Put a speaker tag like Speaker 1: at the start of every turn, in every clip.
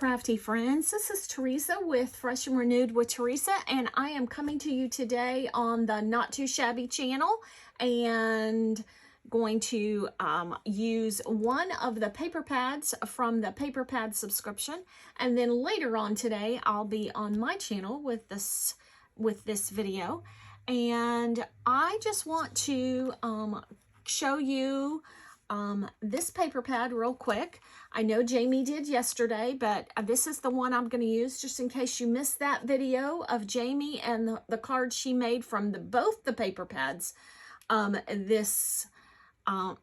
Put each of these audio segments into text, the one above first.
Speaker 1: crafty friends. This is Teresa with Fresh and Renewed with Teresa, and I am coming to you today on the Not Too Shabby channel and going to use one of the paper pads from the paper pad subscription, and then later on today I'll be on my channel with this video, and I just want to show you this paper pad real quick. I know Jamie did yesterday, but this is the one I'm going to use just in case you missed that video of Jamie and the cards she made from both the paper pads this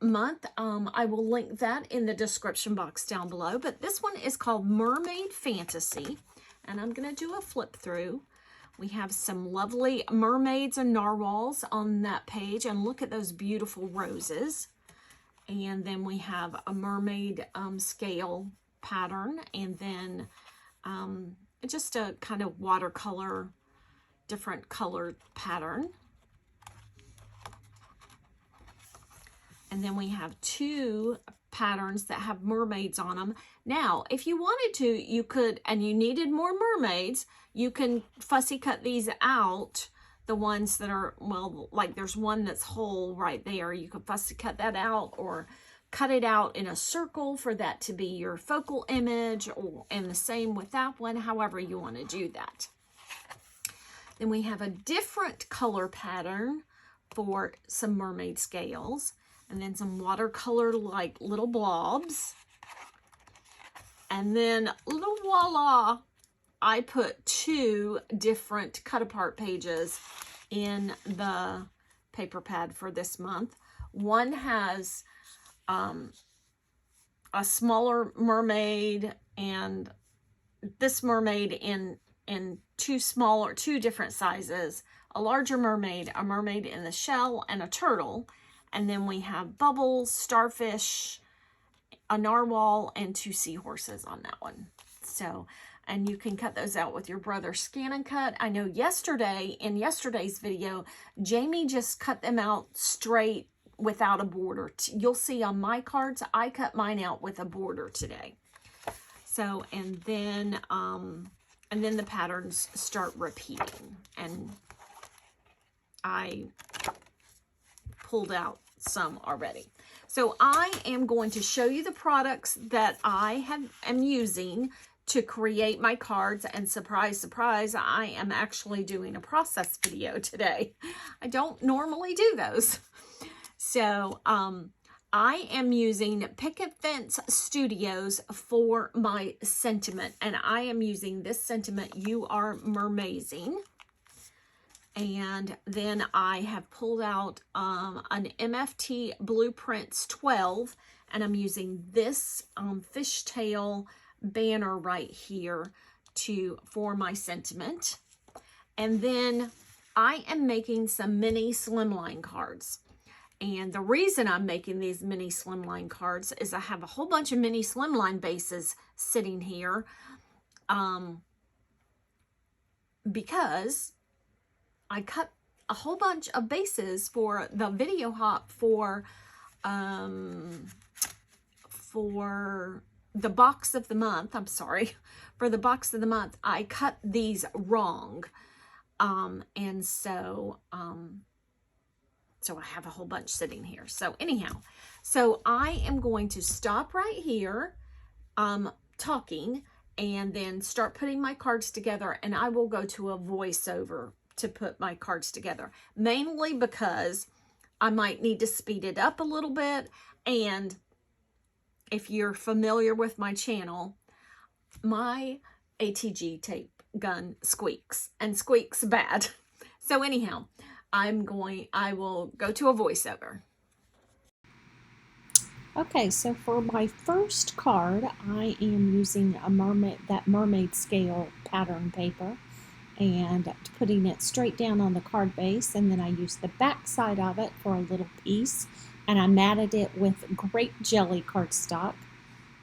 Speaker 1: month. I will link that in the description box down below, but this one is called Mermaid Fantasy, and I'm going to do a flip through. We have some lovely mermaids and narwhals on that page, and look at those beautiful roses. And then we have a mermaid scale pattern, and then just a kind of watercolor, different colored pattern. And then we have two patterns that have mermaids on them. Now, if you wanted to, you could, and you needed more mermaids, you can fussy cut these out. The ones that are, well, like there's one that's whole right there. You could fussy cut that out or cut it out in a circle for that to be your focal image, and the same with that one, however you want to do that. Then we have a different color pattern for some mermaid scales, and then some watercolor like little blobs. And then voila, I put two different cut apart pages in the paper pad for this month. One has a smaller mermaid, and this mermaid in two different sizes, a larger mermaid, a mermaid in the shell, and a turtle. And then we have bubbles, starfish, a narwhal, and two seahorses on that one. So, and you can cut those out with your brother's Scan and Cut. I know in yesterday's video, Jamie just cut them out straight without a border. You'll see on my cards, I cut mine out with a border today. So, and then the patterns start repeating, and I pulled out some already. So I am going to show you the products that I am using to create my cards, and surprise, surprise, I am actually doing a process video today. I don't normally do those. So I am using Picket Fence Studios for my sentiment, and I am using this sentiment, "You Are Mermazing." And then I have pulled out an MFT Blueprints 12, and I'm using this fishtail banner right here for my sentiment. And then I am making some mini slimline cards. And the reason I'm making these mini slimline cards is I have a whole bunch of mini slimline bases sitting here because I cut a whole bunch of bases for the video hop for the box of the month. I'm sorry, for the box of the month, I cut these wrong. And so I have a whole bunch sitting here. So anyhow, so I am going to stop right here talking, and then start putting my cards together, and I will go to a voiceover to put my cards together, mainly because I might need to speed it up a little bit. And if you're familiar with my channel, my ATG tape gun squeaks, and squeaks bad. So anyhow, I will go to a voiceover.
Speaker 2: Okay, so for my first card, I am using that mermaid scale pattern paper, and putting it straight down on the card base, and then I used the back side of it for a little piece, and I matted it with grape jelly cardstock.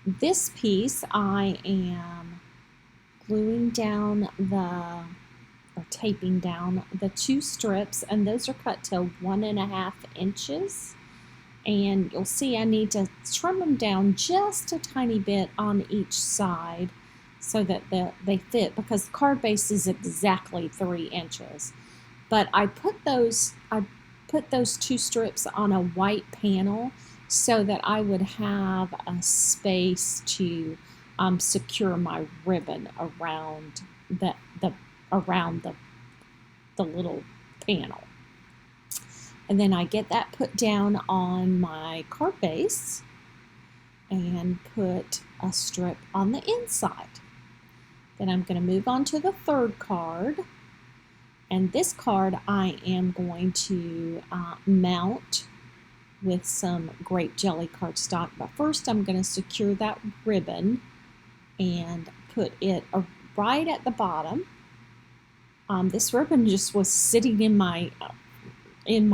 Speaker 2: This piece I am gluing down or taping down the two strips, and those are cut to 1.5 inches. And you'll see I need to trim them down just a tiny bit on each side so that they fit, because the card base is exactly 3 inches. But I put those 2 strips on a white panel so that I would have a space to secure my ribbon around around the little panel. And then I get that put down on my card base and put a strip on the inside. Then I'm going to move on to the third card. And this card I am going to mount with some grape jelly cardstock. But first I'm going to secure that ribbon and put it right at the bottom. This ribbon just was sitting in my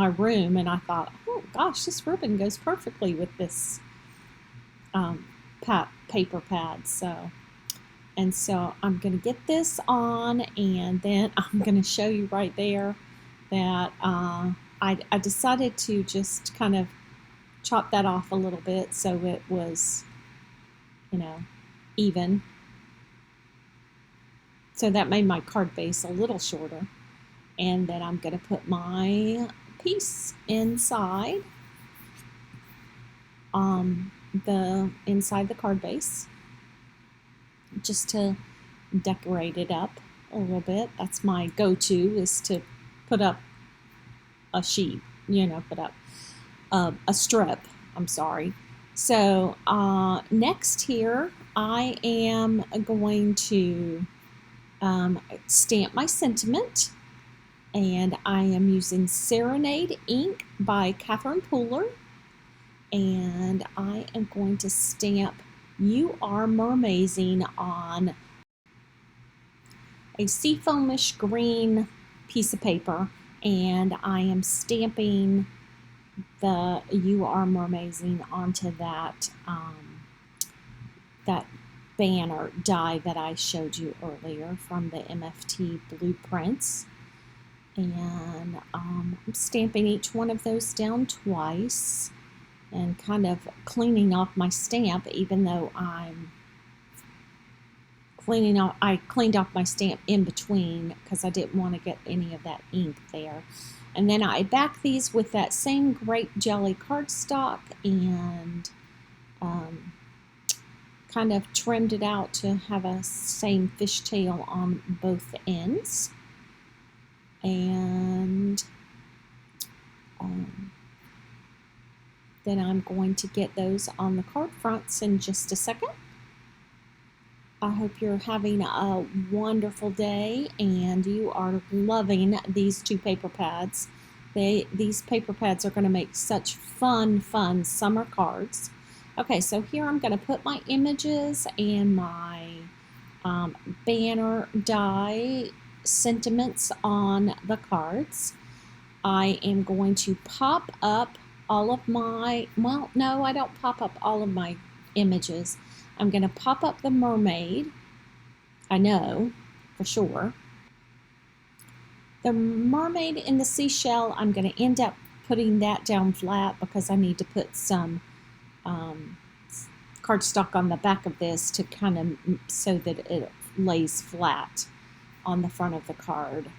Speaker 2: room, and I thought, oh gosh, this ribbon goes perfectly with this paper pad. So I'm going to get this on, and then I'm going to show you right there that I decided to just kind of chop that off a little bit so it was, even. So that made my card base a little shorter. And then I'm going to put my piece inside inside the card base, just to decorate it up a little bit. That's my go-to, is to put up a sheet, put up a strip, I'm sorry. So next here, I am going to stamp my sentiment, and I am using Serenade ink by Catherine Pooler, and I am going to stamp "You Are Mermazing" on a seafoamish green piece of paper, and I am stamping the "You Are Mermazing" onto that that banner die that I showed you earlier from the MFT Blueprints. And I'm stamping each one of those down twice and kind of cleaning off my stamp, even though I cleaned off my stamp in between because I didn't want to get any of that ink there. And then I back these with that same grape jelly cardstock and kind of trimmed it out to have a same fishtail on both ends. And then I'm going to get those on the card fronts in just a second. I hope you're having a wonderful day and you are loving these 2 paper pads. These paper pads are going to make such fun summer cards. Okay, so here I'm going to put my images and my banner die sentiments on the cards. I am going to pop up all of my, well, no, I don't pop up all of my images. I'm going to pop up the mermaid. I know for sure. The mermaid in the seashell, I'm going to end up putting that down flat because I need to put some cardstock on the back of this to kind of so that it lays flat on the front of the card.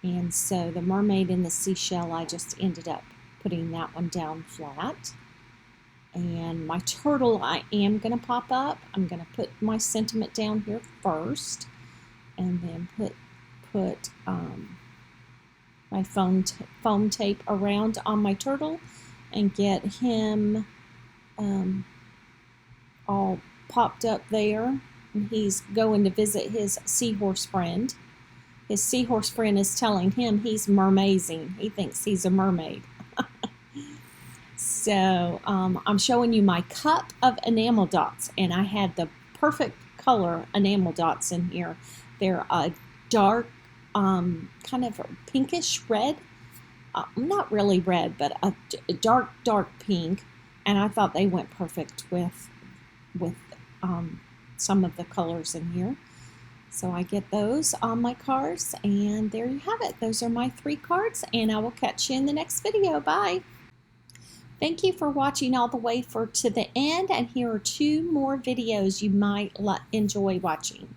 Speaker 2: And so the mermaid in the seashell, I just ended up putting that one down flat. And my turtle I am going to pop up. I'm going to put my sentiment down here first, and then put my foam tape around on my turtle and get him all popped up there. And he's going to visit his seahorse friend. His seahorse friend is telling him he's mermazing. He thinks he's a mermaid. So I'm showing you my cup of enamel dots, and I had the perfect color enamel dots in here. They're a dark, kind of pinkish red. Not really red, but a dark pink. And I thought they went perfect with some of the colors in here. So I get those on my cards, and there you have it. Those are my 3 cards, and I will catch you in the next video. Bye. Thank you for watching all the way to the end, and here are 2 more videos you might enjoy watching.